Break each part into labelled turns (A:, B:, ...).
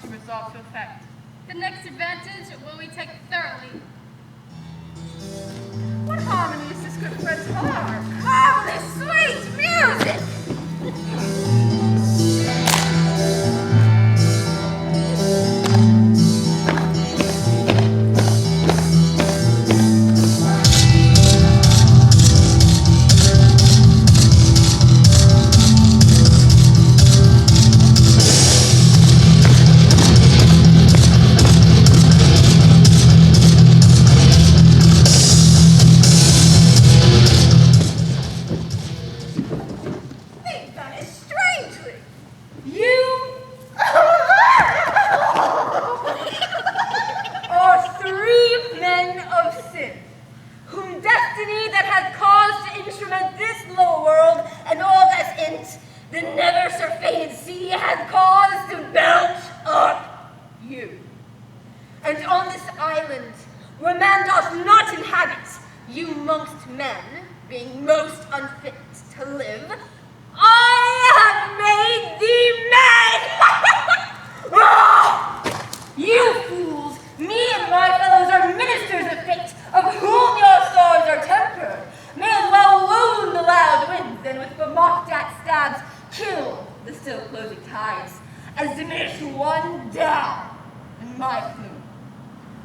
A: to resolve to effect?
B: The next advantage will we take thoroughly.
A: What harmony is this good friend's heart?
C: Marvelous, sweet music!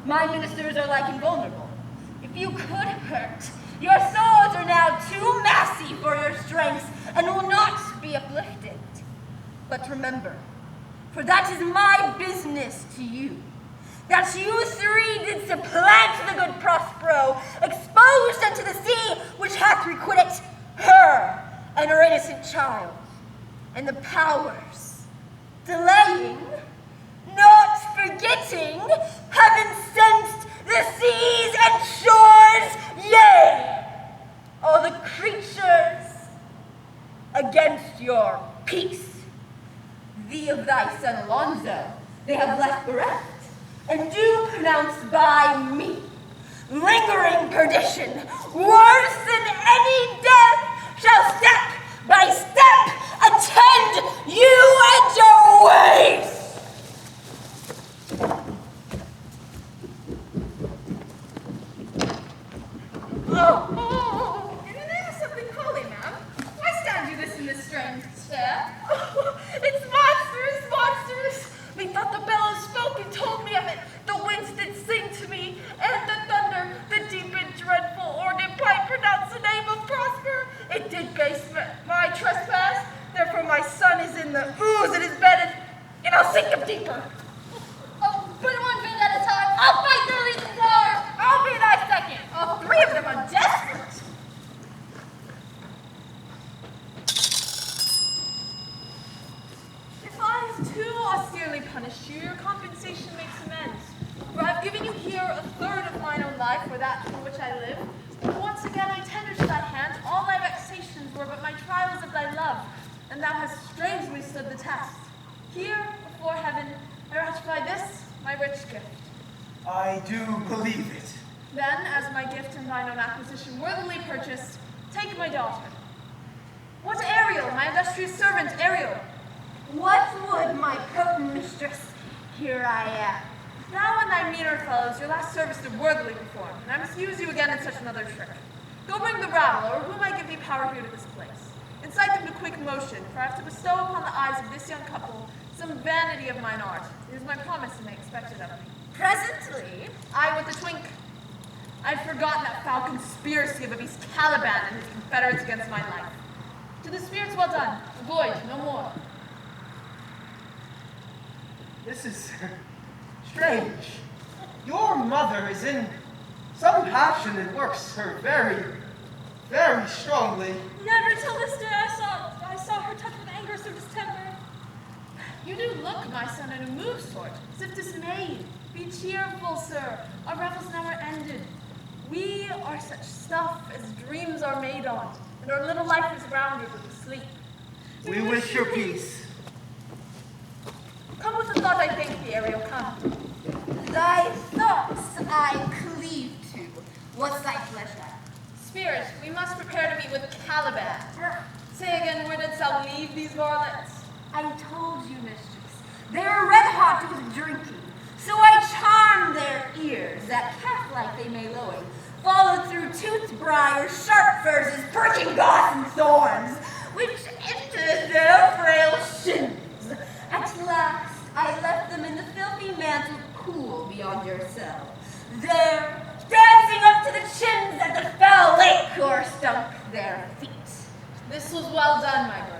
C: My ministers are like invulnerable. If you could hurt, your souls are now too massy for your strength and will not be uplifted. But remember, for that is my business to you, that you three did supplant the good Prospero, exposed unto the sea which hath requited her and her innocent child, and the powers, delaying, not forgetting, have incensed the seas and shores, yea, all the creatures against your peace. Thee of thy son Alonso they have left bereft, and do pronounce by me lingering perdition, worse than any death, shall step by step attend you and your ways.
A: Oh, in the name of something holy, ma'am, why stand you this in this strange stare?
D: Oh, it's monstrous, monstrous. Methought the bellows spoke and told me of it. The winds did sing to me, and the thunder, the deep and dreadful organ pipe pronounced the name of Prosper. It did base my trespass. Therefore my son is in the ooze and is bedded, and I'll sink him deeper.
B: Oh, put one bit at a time. I'll fight the reasons are.
A: I'll be thy second. All three of them are desperate.
D: If I have too austerely punished you, your compensation makes amends. For I've given you here a third of mine own life for that for which I live. And once again I tender to thy hand all my vexations were but my trials of thy love, and thou hast strangely stood the test. Here, before heaven, I ratify this, my rich gift.
E: I do believe it.
D: Then, as my gift and thine own acquisition worthily purchased, take my daughter. What Ariel, my illustrious servant, Ariel?
C: What would my potent mistress? Here I am.
D: Thou and thy meaner fellows your last service did worthily perform, and I must use you again in such another trick. Go bring the rabble, or whom I give thee power here to this place. Incite them to quick motion, for I have to bestow upon the eyes of this young couple some vanity of mine art. It is my promise and they expect it of me.
C: Presently,
D: I with a twink. I'd forgotten that foul conspiracy of the beast Caliban and his confederates against my life. To the spirits well done, avoid no more.
E: This is strange. Your mother is in some passion that works her very, very strongly.
D: Never till this day I saw her touched with anger so distempered. You do look, my son, in a moved sort, as if dismayed. Be cheerful, sir. Our revels now are ended. We are such stuff as dreams are made on, and our little life is rounded with sleep.
E: We wish your peace.
D: Come with the thought I think thee, Ariel, come.
C: thy thoughts I cleave to. What's thy pleasure?
D: Spirit, we must prepare to meet with Caliban. Say again, where didst thou leave these varlets?
C: I told you, mistress. They are red-hot stopped with drinking. So I charmed their ears, that calf-like they may lowing, followed through toothed briars, sharp furzes, perking goss and thorns, which entered their frail shins. At last, I left them in the filthy mantle cool beyond your cell. There, dancing up to the chins at the foul lake or stunk their feet.
D: This was well done, my bird.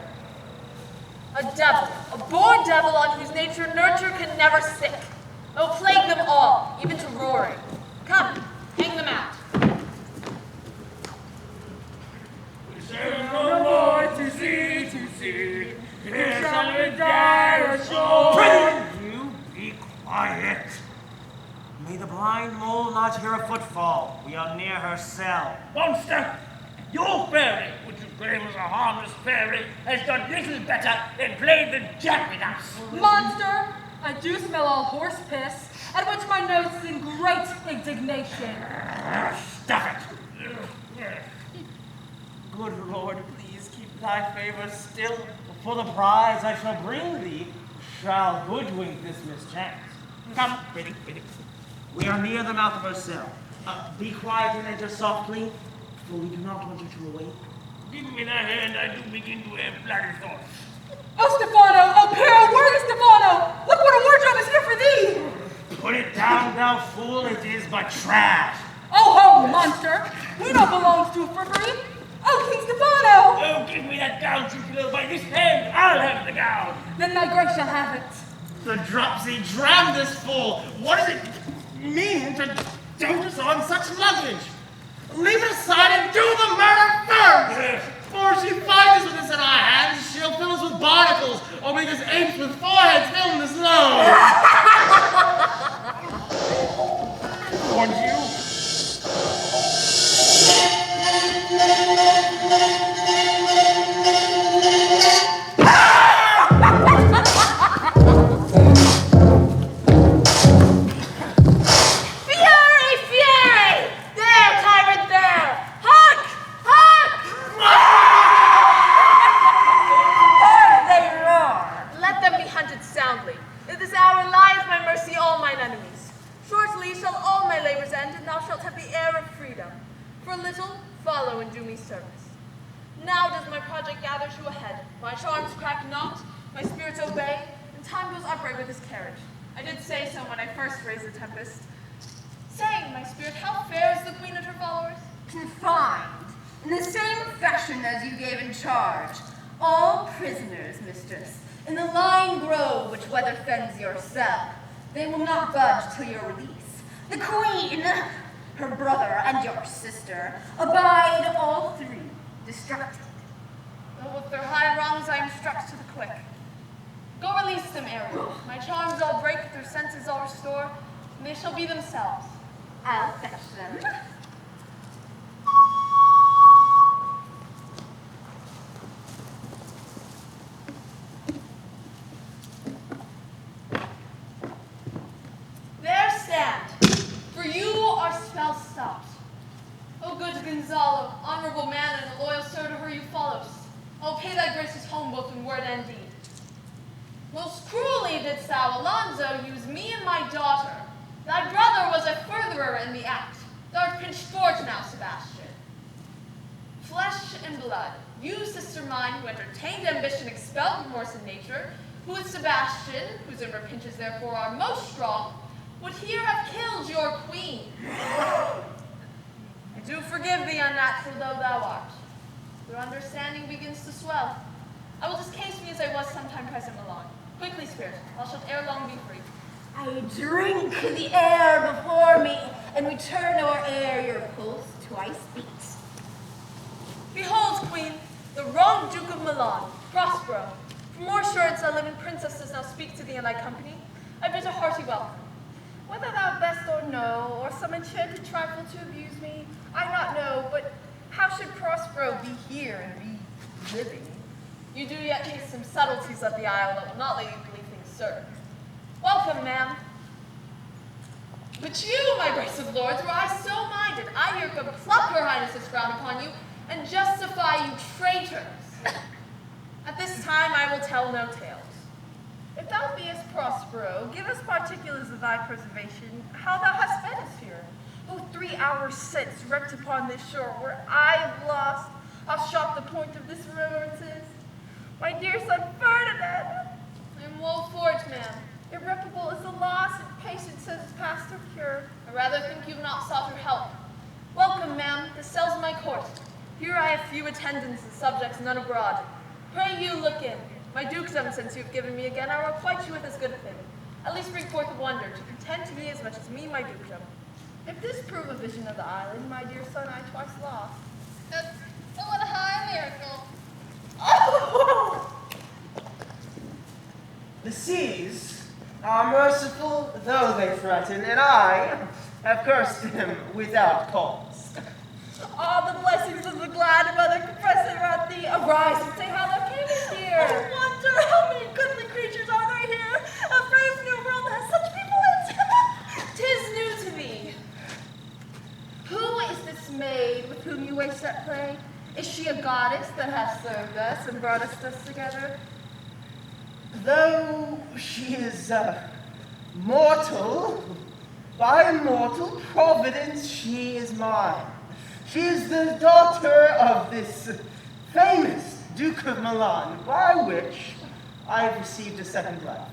D: A devil, a born devil on whose nature nurture can never sick. Oh, plague them all, even to roaring. Come, hang them out.
F: There's no more to see, here shall we die ashore.
G: You be quiet. May the blind mole not hear a footfall. We are near her cell.
F: Monster, your fairy, which you claim is a harmless fairy, has done little better than play the jack with us.
A: Monster, I do smell all horse piss, at which my nose is in great indignation.
G: Stop it. Good Lord, please keep thy favor still. For the prize I shall bring thee shall hoodwink this mischance. Come, Biddy. We are near the mouth of her cell. Be quiet and enter softly, for we do not want you to awake.
F: Give me that hand, I do begin to have bloody thoughts.
A: Oh, Stefano! Oh, Piero, worthy Stefano! Look what a wardrobe is here for thee!
G: Put it down, thou fool, it is but trash.
A: Oh, ho, monster! We don't belong to a frippery! Oh, King Stefano!
F: Oh, give me that gown, Trujillo. By this hand, I'll have the gown.
A: Then thy grace shall have it.
G: The dropsy, drown this fool! What does it mean to dote us on such luggage? Leave it aside and do the murder first! For if she finds us with this in our hands, she'll fill us with barnacles, or make us apes with foreheads filled in the snow! Warned you?
D: Now does my project gather to a head. My charms crack not, my spirits obey, and time goes upright with his carriage. I did say so when I first raised the tempest. Say, my spirit, how fair is the queen and her followers?
C: Confined, in the same fashion as you gave in charge. All prisoners, mistress, in the lying grove which weather fends your cell. They will not budge till your release. The queen, her brother, and your sister abide all three, distracted.
D: Though with their high wrongs I am struck to the quick. Go release them, Ariel. My charms I'll break, their senses I'll restore, and they shall be themselves.
C: I'll fetch them.
D: There stand, for you are spell stopped. O good Gonzalo, honorable man and a loyal sir to her you followest, I'll pay thy graces home both in word and deed. Most cruelly didst thou, Alonso, use me and my daughter. Thy brother was a furtherer in the act. Thou art pinched forge now, Sebastian. Flesh and blood, you, sister mine, who entertained ambition, expelled remorse in nature, who with Sebastian, whose inward pinches therefore are most strong, would here have killed your queen. I do forgive thee, unnatural though thou art. Your understanding begins to swell. I will discase me as I was sometime present Milan. Quickly, spirit, thou shalt ere long be free.
C: I drink the air before me, and return o'er air your pulse twice beats.
D: Behold, queen, the wronged Duke of Milan, Prospero. For more assurance our living princess does now speak to thee in thy company. I bid a hearty welcome.
A: Whether thou best or no, or some enchanted trifle to abuse me, I not know, but how should Prospero be here and be living?
D: You do yet taste some subtleties of the isle that will not let you believe things certain. Welcome, ma'am. But you, my grace of lords, were I so minded, I here could pluck her highness's frown upon you and justify you traitors. At this time I will tell no tales.
A: If thou beest Prospero, give us particulars of thy preservation, how thou hast fed us here. Oh, 3 hours since, wrecked upon this shore, where I have lost, I'll shot the point of this remembrances. My dear son Ferdinand,
B: I am woe for it, ma'am.
A: irreparable is the loss, and patience has passed her cure.
B: I rather think you've not sought her help. Welcome, ma'am. The cells of my court. Here I have few attendants and subjects, none abroad. Pray you look in. My dukedom, since you have given me again, I will requite you with as good a thing. At least bring forth a wonder, to pretend to me as much as me, my dukedom.
A: If this prove a vision of the island, my dear son, I twice lost.
B: Oh, what a high miracle.
E: The seas are merciful though they threaten, and I have cursed them without cause.
A: All the blessings of the glad mother compress around thee. Arise and say how thou camest here.
C: I wonder how many goodly creatures are there here. A brave new world that has such people in it.
B: 'Tis new to me.
A: Who is this maid with whom you waste at play? Is she a goddess that hath served us and brought us thus together?
E: Though she is mortal, by mortal providence she is mine. She is the daughter of this famous Duke of Milan, by which I have received a second life.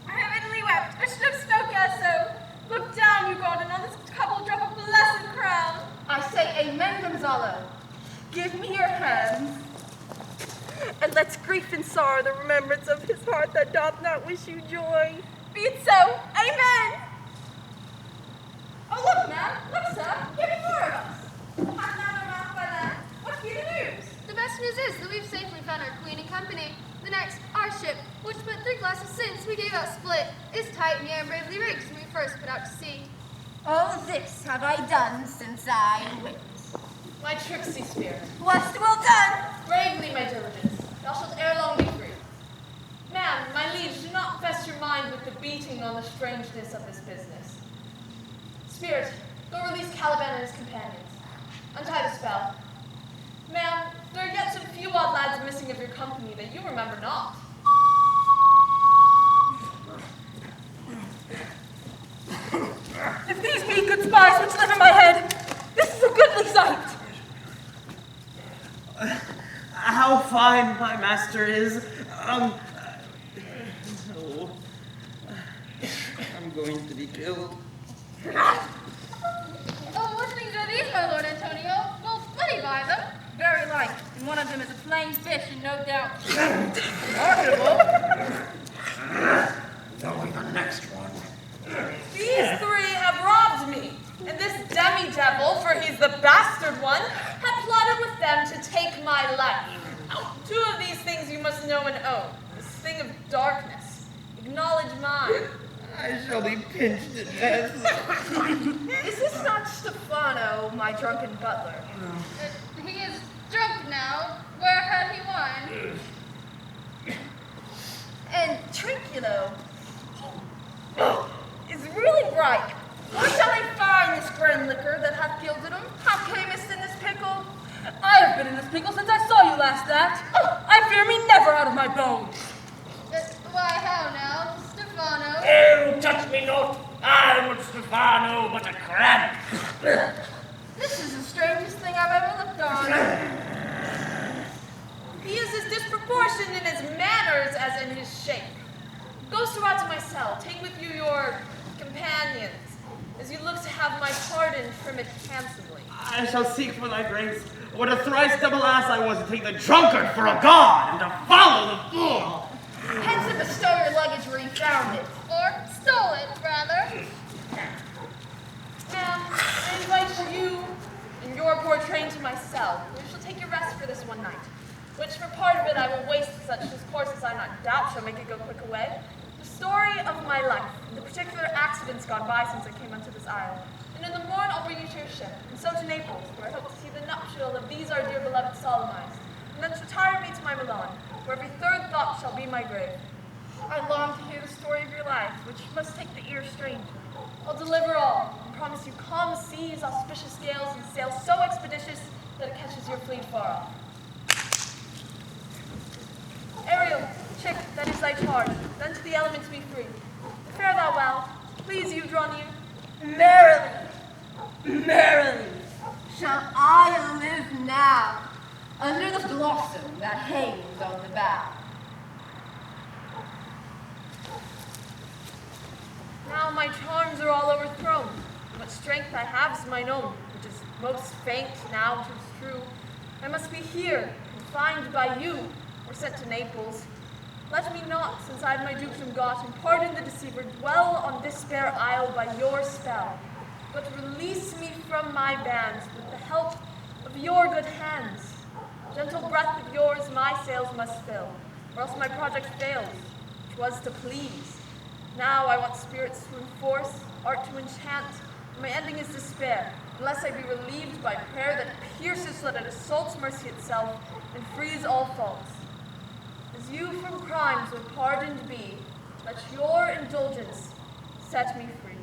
D: I have inly wept, Bishop Stonecaster. Look down, you garden, on this couple drop of blessed crown.
A: I say amen, Gonzalo. Give me your hands, and let's grief and sorrow the remembrance of his heart that doth not wish you joy.
D: Be it so, amen.
C: Oh, look, man. Look, sir. Here be more of us. Hot down around by that. What's be the news?
B: The best news is that we've safely found our queen and company. The next, our ship, which but 3 glasses since we gave out split, is tight and yet bravely rigged when we first put out to sea.
C: All this have I done since I went.
B: My tricksy spirit,
C: What's well done?
B: bravely my diligence, thou shalt ere long be free. Ma'am, my liege, do not fess your mind with the beating on the strangeness of this business. Spirit, go release Caliban and his companions. Untie the spell. Ma'am, there are yet some few odd lads missing of your company that you remember not.
A: If these be good spies which live in my head, this is a goodly sight.
E: How fine my master is. Oh, I'm going to be killed.
B: Oh, what things are these, my lord Antonio? Well, funny by them.
C: Very like. And one of them is a plain fish, and no doubt.
F: They'll be the next one.
B: These 3 have robbed me, and this demi-devil, for he's the bastard one, had plotted with them to take my life. 2 of these things you must know and own. This thing of darkness. Acknowledge mine.
E: I shall be pinched to death.
A: Is this not Stefano, my drunken butler?
B: He is drunk now. Where had he wine?
A: And Trinculo is really ripe. Where shall I find this grand liquor that hath gilded him? How camest in this pickle?
C: I have been in this pickle since I saw you last act. I fear me never out of my bones.
B: Why, how now, Stefano?
F: Oh, touch me not. I'm not Stefano, but a crab.
A: This is the strangest thing I've ever looked on.
B: He is as disproportioned in his manners as in his shape. Go, Sirrah, to my cell. Take with you your companions, as you look to have my pardon trim it handsomely.
G: I shall seek for thy grace. What a thrice double ass I was to take the drunkard for a god and to follow the fool.
A: Hence and bestow your luggage where you found it.
B: Or stole it, rather. Ma'am, I invite you and your poor train to my cell. You shall take your rest for this one night, which for part of it I will waste such discourse as I not doubt shall make it go quick away. The story of my life, and the particular accidents gone by since I came unto this isle. And in the morn I'll bring you to your ship, and so to Naples, where I hope to see the nuptial of these our dear beloved solemnized. And thence retire me to my Milan, where every third thought shall be my grave.
A: I long to hear the story of your life, which must take the ear stranger.
B: I'll deliver all, and promise you calm seas, auspicious gales, and sail so expeditious that it catches your fleet far off. Ariel, Chick, that is thy charge. Then to the elements be free. Fare thou well. Please you draw near.
C: Merrily, merrily shall I live now under the blossom that hangs on the bough.
B: Now my charms are all overthrown. What strength I have is mine own, which is most faint now, 'tis true. I must be here, confined by you, or sent to Naples. Let me not, since I've my dukedom got, and pardon the deceiver, dwell on this fair isle by your spell, but release me from my bands with the help of your good hands. Gentle breath of yours my sails must fill, or else my project fails, which was to please. Now I want spirits to enforce, art to enchant, and my ending is despair, unless I be relieved by prayer that pierces so that it assaults mercy itself and frees all faults. As you from crimes will pardoned be, let your indulgence set me free.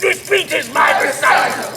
F: This speech is my recital.